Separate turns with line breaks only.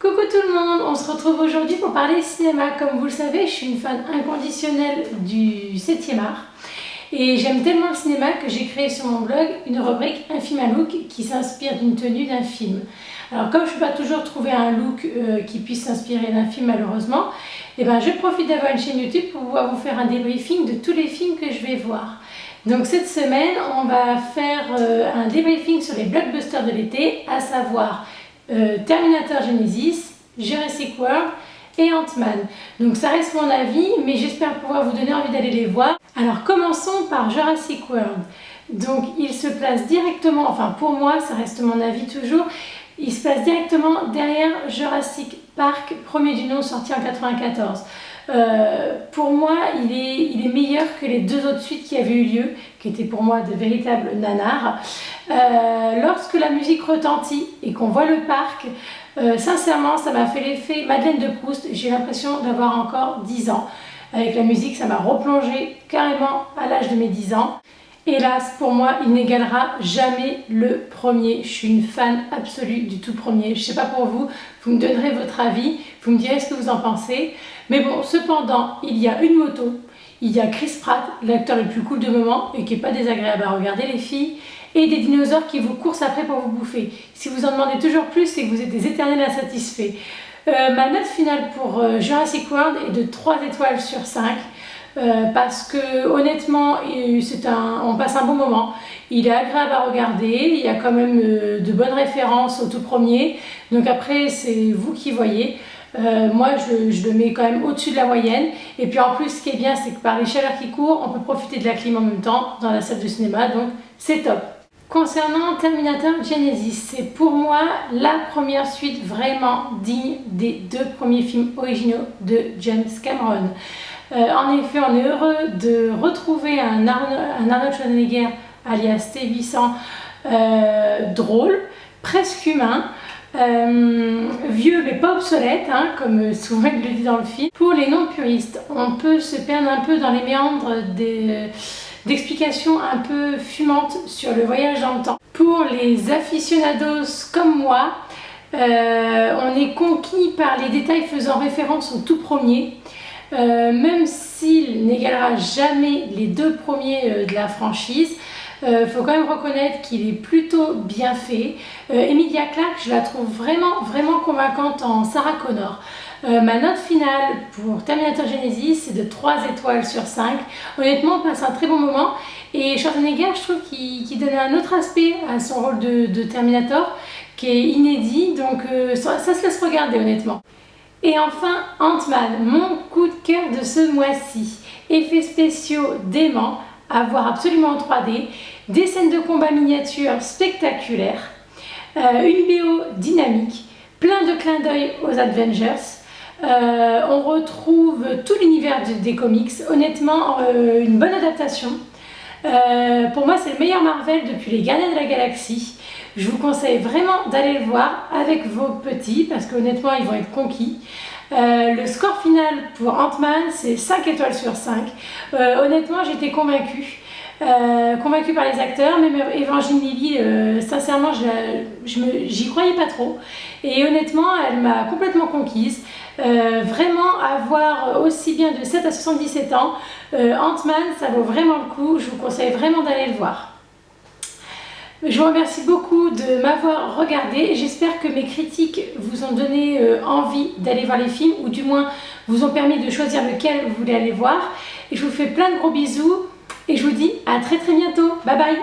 Coucou tout le monde, on se retrouve aujourd'hui pour parler cinéma. Comme vous le savez, je suis une fan inconditionnelle du 7e art et j'aime tellement le cinéma que j'ai créé sur mon blog une rubrique Un film à look qui s'inspire d'une tenue d'un film. Alors comme je ne peux pas toujours trouver un look qui puisse s'inspirer d'un film malheureusement, je profite d'avoir une chaîne YouTube pour pouvoir vous faire un débriefing de tous les films que je vais voir. Donc cette semaine, on va faire un débriefing sur les blockbusters de l'été, à savoir Terminator Genesis, Jurassic World et Ant-Man. Donc ça reste mon avis, mais j'espère pouvoir vous donner envie d'aller les voir. Alors commençons par Jurassic World. Donc il se place directement, enfin pour moi, ça reste mon avis toujours, il se place directement derrière Jurassic Park, premier du nom, sorti en 1994. Pour moi, il est meilleur que les deux autres suites qui avaient eu lieu, qui étaient pour moi de véritables nanars. Lorsque la musique retentit et qu'on voit le parc, sincèrement, ça m'a fait l'effet Madeleine de Proust. J'ai l'impression d'avoir encore 10 ans. Avec la musique, ça m'a replongé carrément à l'âge de mes 10 ans. Hélas, pour moi, il n'égalera jamais le premier. Je suis une fan absolue du tout premier. Je ne sais pas pour vous, vous me donnerez votre avis, vous me direz ce que vous en pensez. Mais bon, cependant, il y a une moto, il y a Chris Pratt, l'acteur le plus cool de moment et qui n'est pas désagréable à regarder les filles, et des dinosaures qui vous courent après pour vous bouffer. Si vous en demandez toujours plus, c'est que vous êtes des éternels insatisfaits. Ma note finale pour Jurassic World est de 3 étoiles sur 5. Parce que honnêtement on passe un bon moment, il est agréable à regarder, il y a quand même de bonnes références au tout premier, donc après c'est vous qui voyez. Moi je le mets quand même au-dessus de la moyenne, et puis en plus ce qui est bien, c'est que par les chaleurs qui courent, on peut profiter de la clim en même temps dans la salle de cinéma, donc c'est top. Concernant Terminator Genesis, c'est pour moi la première suite vraiment digne des deux premiers films originaux de James Cameron. En effet, on est heureux de retrouver un Arnold Schwarzenegger alias T-800 drôle, presque humain, vieux mais pas obsolète, comme souvent il le dit dans le film. Pour les non-puristes, on peut se perdre un peu dans les méandres d'explications un peu fumantes sur le voyage dans le temps. Pour les aficionados comme moi, on est conquis par les détails faisant référence au tout premier. Même s'il n'égalera jamais les deux premiers de la franchise, faut quand même reconnaître qu'il est plutôt bien fait. Emilia Clarke, je la trouve vraiment convaincante en Sarah Connor. Ma note finale pour Terminator Genesis, c'est de 3 étoiles sur 5. Honnêtement, on passe un très bon moment, et Schwarzenegger, je trouve qu'il donnait un autre aspect à son rôle de Terminator qui est inédit, donc ça se laisse regarder honnêtement. Et enfin, Ant-Man, mon coup de cœur de ce mois-ci. Effets spéciaux déments, à voir absolument en 3D, des scènes de combat miniatures spectaculaires, une BO dynamique, plein de clins d'œil aux Avengers. On retrouve tout l'univers des comics, honnêtement une bonne adaptation. Pour moi, c'est le meilleur Marvel depuis les Gardiens de la Galaxie. Je vous conseille vraiment d'aller le voir avec vos petits, parce qu'honnêtement ils vont être conquis. Le score final pour Ant-Man, c'est 5 étoiles sur 5. Honnêtement, j'étais convaincue par les acteurs, même Evangeline Lilly, sincèrement j'y croyais pas trop, et honnêtement elle m'a complètement conquise. Vraiment, à voir aussi bien de 7 à 77 ans, Ant-Man, ça vaut vraiment le coup. Je vous conseille vraiment d'aller le voir. Je vous remercie beaucoup de m'avoir regardé. J'espère que mes critiques vous ont donné envie d'aller voir les films, ou du moins vous ont permis de choisir lequel vous voulez aller voir. Et je vous fais plein de gros bisous et je vous dis à très bientôt. Bye bye.